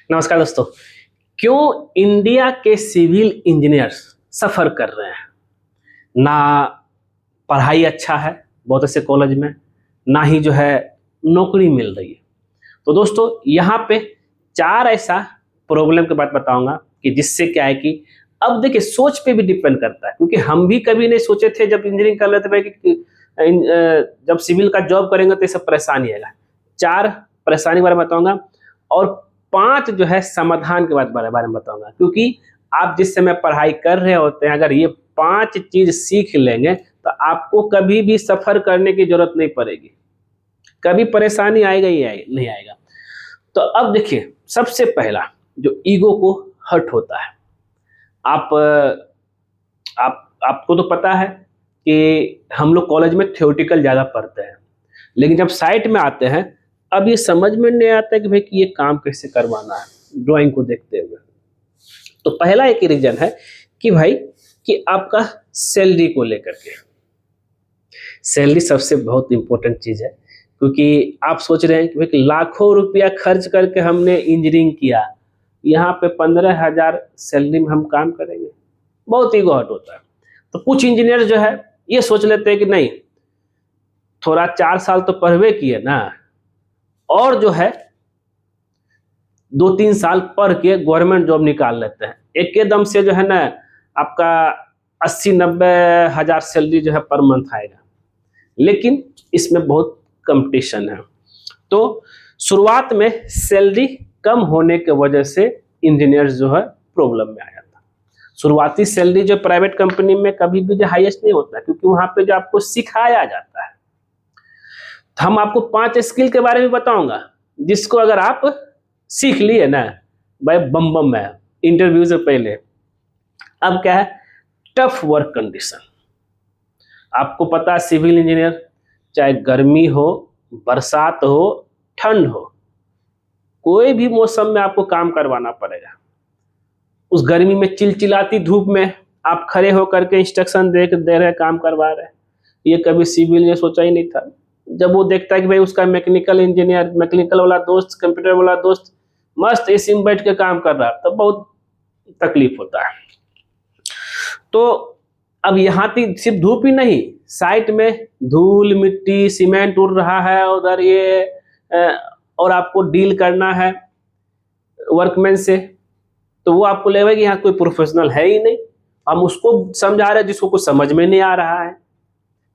नमस्कार दोस्तों। क्यों इंडिया के सिविल इंजीनियर्स सफ़र कर रहे हैं? ना पढ़ाई अच्छा है बहुत ऐसे कॉलेज में, ना ही जो है नौकरी मिल रही है। तो दोस्तों यहाँ पे चार ऐसा प्रॉब्लम के बात बताऊंगा कि जिससे क्या है कि अब देखिए सोच पे भी डिपेंड करता है, क्योंकि हम भी कभी नहीं सोचे थे जब इंजीनियरिंग कर रहे थे भाई कि जब सिविल का जॉब करेंगे तो ये सब परेशानी आएगा। चार परेशानी के बारे में बताऊंगा और पांच जो है समाधान के बारे में बताऊंगा, क्योंकि आप जिस समय पढ़ाई कर रहे होते हैं अगर ये पांच चीज सीख लेंगे तो आपको कभी भी सफर करने की जरूरत नहीं पड़ेगी, कभी परेशानी आएगा ही नहीं आएगा। तो अब देखिए सबसे पहला जो ईगो को हर्ट होता है, आप आपको तो पता है कि हम लोग कॉलेज में थ्योरेटिकल ज़्यादा पढ़ते हैं, लेकिन जब साइट में आते हैं अब ये समझ में नहीं आता है कि भाई कि ये काम कैसे करवाना है ड्राइंग को देखते हुए। तो पहला एक रीजन है कि भाई कि आपका सैलरी को लेकर के, सैलरी सबसे बहुत इंपॉर्टेंट चीज़ है, क्योंकि आप सोच रहे हैं कि भाई लाखों रुपया खर्च करके हमने इंजीनियरिंग किया, यहाँ पे 15,000 सैलरी में हम काम करेंगे, बहुत ईगो हर्ट होता है। तो कुछ इंजीनियर जो है ये सोच लेते हैं कि नहीं, थोड़ा 4 साल तो पढ़वे किए ना, और जो है 2-3 साल पढ़ के गवर्नमेंट जॉब निकाल लेते हैं, एकदम से जो है ना आपका 80-90 हजार सैलरी जो है पर मंथ आएगा। लेकिन इसमें बहुत कंपटीशन है, तो शुरुआत में सैलरी कम होने के वजह से इंजीनियर्स जो है प्रॉब्लम में आ जाता है। शुरुआती सैलरी जो प्राइवेट कंपनी में कभी भी जो हाईएस्ट नहीं होता है, क्योंकि वहां पे जो आपको सिखाया जाता है। तो हम आपको 5 स्किल के बारे में बताऊंगा जिसको अगर आप सीख लिए ना भाई बम बम है इंटरव्यू से पहले। अब क्या है, टफ वर्क कंडीशन। आपको पता है सिविल इंजीनियर चाहे गर्मी हो, बरसात हो, ठंड हो, कोई भी मौसम में आपको काम करवाना पड़ेगा। उस गर्मी में चिलचिलाती धूप में आप खड़े होकर के इंस्ट्रक्शन दे रहे काम करवा रहे हैं, ये कभी सिविल ने सोचा ही नहीं था। जब वो देखता है कि भाई उसका मैकेनिकल इंजीनियर, मैकेनिकल वाला दोस्त, कंप्यूटर वाला दोस्त मस्त एसी में बैठ के काम कर रहा है, तब बहुत तकलीफ होता है। तो अब यहाँ तक सिर्फ धूप ही नहीं, साइट में धूल मिट्टी सीमेंट उड़ रहा है उधर ये और आपको डील करना है वर्कमैन से, तो वो आपको लगेगा कि यहाँ कोई प्रोफेशनल है ही नहीं, हम उसको समझा रहे हैं जिसको कुछ समझ में नहीं आ रहा है।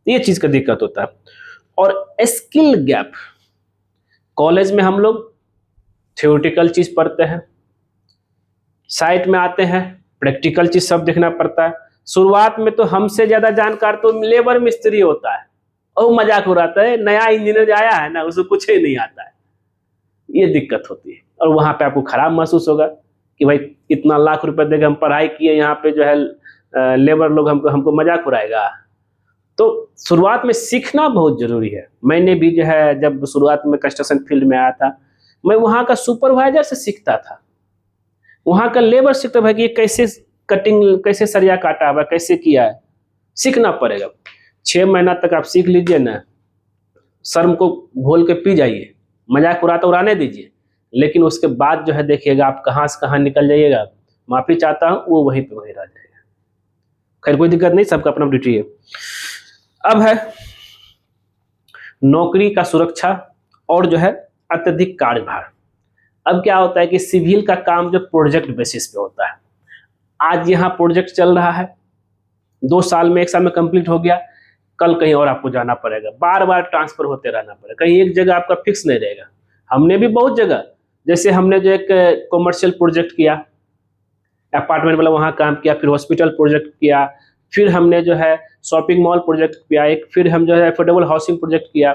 ये चीज का दिक्कत होता है। और स्किल गैप, कॉलेज में हम लोग थ्योरेटिकल चीज पढ़ते हैं, साइट में आते हैं प्रैक्टिकल चीज सब देखना पड़ता है। शुरुआत में तो हमसे ज्यादा जानकार तो लेबर मिस्त्री होता है, और मजाक उड़ाता है नया इंजीनियर आया है ना उसको कुछ ही नहीं आता है, ये दिक्कत होती है। और वहां पे आपको खराब महसूस होगा कि भाई इतना लाख रुपए देकर हम पढ़ाई किए, यहाँ पे जो है लेबर लोग हमको मजाक उड़ाएगा। तो शुरुआत में सीखना बहुत जरूरी है। मैंने भी जो है जब शुरुआत में कंस्ट्रक्शन फील्ड में आया था, मैं वहाँ का सुपरवाइजर से सीखता था, वहाँ का लेबर सीखता था कि कैसे कटिंग, कैसे सरिया काटा हुआ, कैसे किया है, सीखना पड़ेगा। 6 महीना तक आप सीख लीजिए ना, शर्म को घोल के पी जाइए, मजाक उड़ाने दीजिए, लेकिन उसके बाद जो है देखिएगा आप कहाँ से कहाँ निकल जाइएगा। माफी चाहता हूँ, वो वहीं पे वहीं रह जाएगा। खैर कोई दिक्कत नहीं, सबका अपना ड्यूटी है। अब है नौकरी का सुरक्षा और जो है अत्यधिक कार्यभार। अब क्या होता है कि सिविल का काम जो प्रोजेक्ट बेसिस पे होता है, आज यहाँ प्रोजेक्ट चल रहा है, 2 साल में 1 साल में कंप्लीट हो गया, कल कहीं और आपको जाना पड़ेगा, बार बार ट्रांसफर होते रहना पड़ेगा, कहीं एक जगह आपका फिक्स नहीं रहेगा। हमने भी बहुत जगह, जैसे हमने जो एक कॉमर्शियल प्रोजेक्ट किया, अपार्टमेंट वाला वहाँ काम किया, फिर हॉस्पिटल प्रोजेक्ट किया, फिर हमने जो है शॉपिंग मॉल प्रोजेक्ट किया, एक फिर हम जो है अफोर्डेबल हाउसिंग प्रोजेक्ट किया।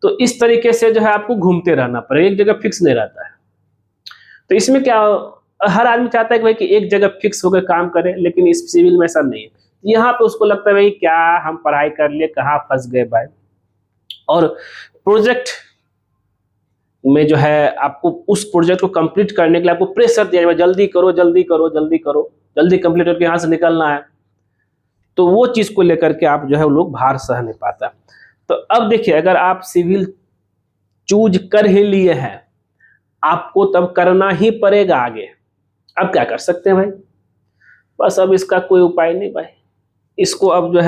तो इस तरीके से जो है आपको घूमते रहना पड़ेगा, एक जगह फिक्स नहीं रहता है। तो इसमें क्या, हर आदमी चाहता है कि भाई कि एक जगह फिक्स होकर काम करे, लेकिन इस सिविल में ऐसा नहीं है। यहाँ पे उसको लगता है भाई क्या हम पढ़ाई कर लिए, कहाँ फंस गए भाई। और प्रोजेक्ट में जो है आपको उस प्रोजेक्ट को कंप्लीट करने के लिए आपको प्रेशर दिया जाए, जल्दी करो जल्दी करो जल्दी करो, जल्दी कंप्लीट करके यहाँ से निकलना है। तो वो चीज को लेकर के आप जो है वो लोग भार सह नहीं पाता। तो अब देखिए अगर आप सिविल चूज कर ही लिए हैं आपको तब करना ही पड़ेगा आगे। अब क्या कर सकते हैं भाई, बस अब इसका कोई उपाय नहीं भाई। इसको अब जो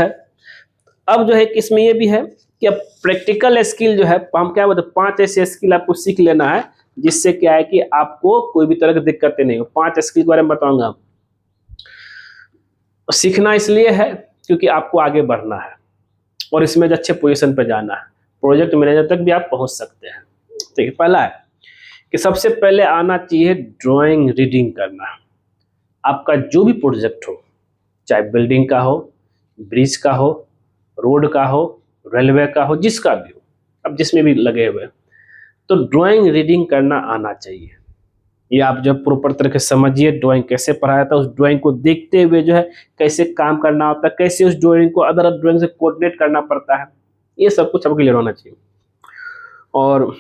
है कि इसमें ये भी है कि अब प्रैक्टिकल स्किल जो है, हम क्या बोलते हैं, 5 ऐसे स्किल आपको सीख लेना है जिससे क्या है कि आपको कोई भी तरह की दिक्कतें नहीं हो। 5 स्किल के बारे में बताऊंगा। सीखना इसलिए है क्योंकि आपको आगे बढ़ना है और इसमें अच्छे पोजीशन पे जाना है, प्रोजेक्ट मैनेजर तक भी आप पहुंच सकते हैं। ठीक है, पहला है कि सबसे पहले आना चाहिए ड्राइंग रीडिंग करना। आपका जो भी प्रोजेक्ट हो, चाहे बिल्डिंग का हो, ब्रिज का हो, रोड का हो, रेलवे का हो, जिसका भी हो, अब जिसमें भी लगे हुए, तो ड्राइंग रीडिंग करना आना चाहिए। ये आप जब प्रॉपर तरह से समझिए ड्राइंग कैसे पढ़ाया था, उस ड्राइंग को देखते हुए जो है कैसे काम करना होता है, कैसे उस ड्राइंग को अदर ड्राइंग से कोऑर्डिनेट करना पड़ता है, ये सब कुछ आपको क्लियर होना चाहिए। और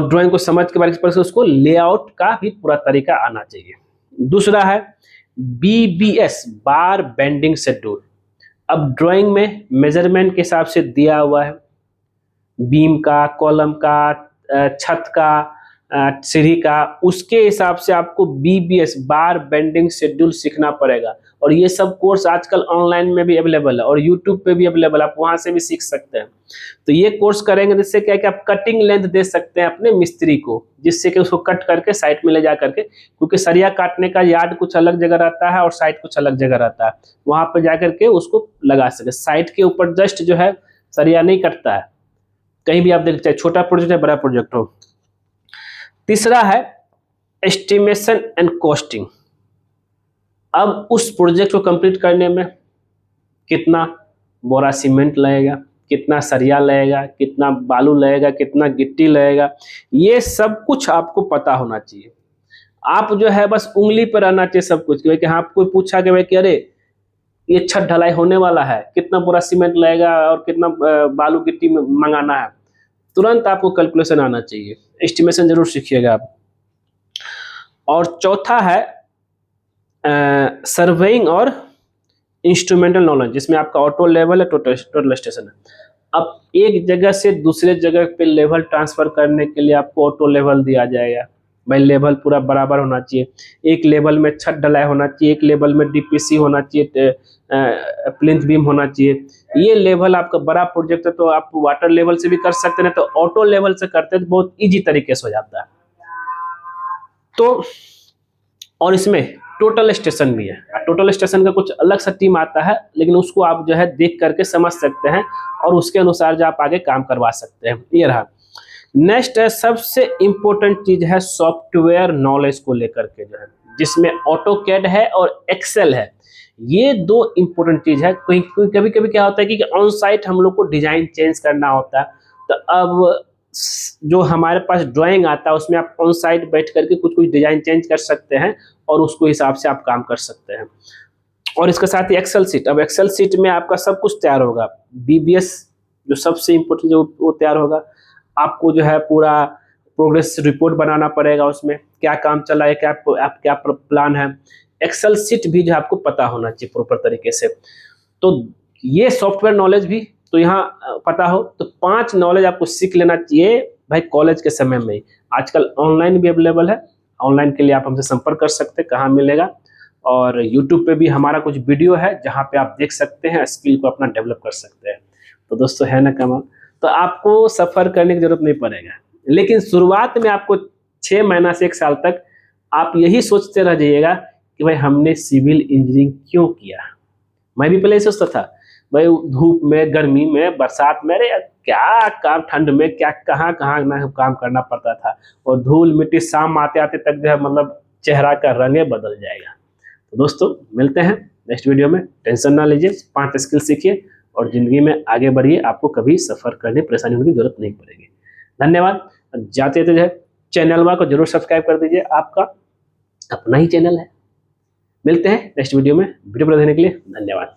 ड्राइंग को समझ के बाद पर उसको लेआउट का भी पूरा तरीका आना चाहिए। दूसरा है BBS, बार बेंडिंग शेड्यूल। अब ड्राइंग में मेजरमेंट के हिसाब से दिया हुआ है, बीम का, कॉलम का, छत का, सीढ़ी का, उसके हिसाब से आपको BBS, बार बेंडिंग शेड्यूल सीखना पड़ेगा। और ये सब कोर्स आजकल ऑनलाइन में भी अवेलेबल है और यूट्यूब पे भी अवेलेबल है, आप वहाँ से भी सीख सकते हैं। तो ये कोर्स करेंगे जिससे क्या है कि आप कटिंग लेंथ दे सकते हैं अपने मिस्त्री को, जिससे कि उसको कट करके साइड में ले जा करके, क्योंकि सरिया काटने का यार्ड कुछ अलग जगह रहता है और साइड कुछ अलग जगह रहता है, वहाँ पर जा करके उसको लगा सके। साइड के ऊपर जस्ट जो है सरिया नहीं कटता है, कहीं भी आप देख, चाहे छोटा प्रोजेक्ट है बड़ा प्रोजेक्ट हो। तीसरा है एस्टिमेशन एंड कॉस्टिंग। अब उस प्रोजेक्ट को कंप्लीट करने में कितना बोरा सीमेंट लगेगा, कितना सरिया लगेगा, कितना बालू लगेगा, कितना गिट्टी लगेगा, ये सब कुछ आपको पता होना चाहिए। आप जो है बस उंगली पर रहना चाहिए सब कुछ, क्योंकि हाँ कोई पूछा कि भाई कि अरे ये छत ढलाई होने वाला है, कितना बोरा सीमेंट लगेगा और कितना बालू गिट्टी में मंगाना है, तुरंत आपको कैलकुलेशन आना चाहिए। एस्टिमेशन जरूर सीखिएगा आप। और चौथा है सर्वेइंग और इंस्ट्रूमेंटल नॉलेज, जिसमें आपका ऑटो लेवल है, टोटल स्टेशन है। अब एक जगह से दूसरे जगह पे लेवल ट्रांसफर करने के लिए आपको ऑटो लेवल दिया जाएगा। भाई लेवल पूरा बराबर होना चाहिए, एक लेवल में छत ढलाई होना चाहिए, एक लेवल में DPC होना चाहिए, प्लिंथ बीम होना चाहिए। ये लेवल आपका बड़ा प्रोजेक्ट है तो आप वाटर लेवल से भी कर सकते हैं, तो ऑटो लेवल से करते हैं तो बहुत ईजी तरीके से हो जाता है। तो और इसमें टोटल स्टेशन भी है, टोटल स्टेशन का कुछ अलग सा टीम आता है, लेकिन उसको आप जो है देख करके समझ सकते हैं और उसके अनुसार जो आप आगे काम करवा सकते हैं। ये रहा। नेक्स्ट है सबसे इंपॉर्टेंट चीज है सॉफ्टवेयर नॉलेज को लेकर के जो है, जिसमें ऑटोकैड है और एक्सेल है। ये दो इंपॉर्टेंट चीज है। कभी कभी क्या होता है कि ऑन साइट हम लोग को डिजाइन चेंज करना होता है, तो अब जो हमारे पास ड्राइंग आता है उसमें आप ऑन साइट बैठ करके कुछ कुछ डिजाइन चेंज कर सकते हैं और उसको हिसाब से आप काम कर सकते हैं। और इसके साथ ही एक्सेल सीट, अब एक्सेल सीट में आपका सब कुछ तैयार होगा। BBS जो सबसे इम्पोर्टेंट जो वो तैयार होगा। आपको जो है पूरा प्रोग्रेस रिपोर्ट बनाना पड़ेगा, उसमें क्या काम चला है, क्या प्लान है। एक्सेल सीट भी जो आपको पता होना चाहिए प्रॉपर तरीके से। तो ये सॉफ्टवेयर नॉलेज भी तो यहाँ पता हो, तो 5 नॉलेज आपको सीख लेना चाहिए भाई कॉलेज के समय में ही। आजकल ऑनलाइन भी अवेलेबल है, ऑनलाइन के लिए आप हमसे संपर्क कर सकते हैं, कहाँ मिलेगा। और यूट्यूब पे भी हमारा कुछ वीडियो है जहाँ पे आप देख सकते हैं, स्किल को अपना डेवलप कर सकते हैं। तो दोस्तों है ना कमाल, तो आपको सफ़र करने की जरूरत नहीं पड़ेगा, लेकिन शुरुआत में आपको 6 महीना से 1 साल तक आप यही सोचते रह जाइएगा कि भाई हमने सिविल इंजीनियरिंग क्यों किया। मैं भी पहले सोचता था भाई धूप में, गर्मी में, बरसात में, अरे क्या काम, ठंड में क्या कहाँ कहाँ ना काम करना पड़ता था, और धूल मिट्टी शाम आते आते तक जो है मतलब चेहरा का रंग बदल जाएगा। तो दोस्तों मिलते हैं नेक्स्ट वीडियो में, टेंशन ना लीजिए, 5 स्किल सीखिए और ज़िंदगी में आगे बढ़िए, आपको कभी सफ़र करने परेशानी होने की जरूरत नहीं पड़ेगी। धन्यवाद। जाते थे जो है चैनल को जरूर सब्सक्राइब कर दीजिए, आपका अपना ही चैनल है। मिलते हैं नेक्स्ट वीडियो में, वीडियो पर देखने के लिए धन्यवाद।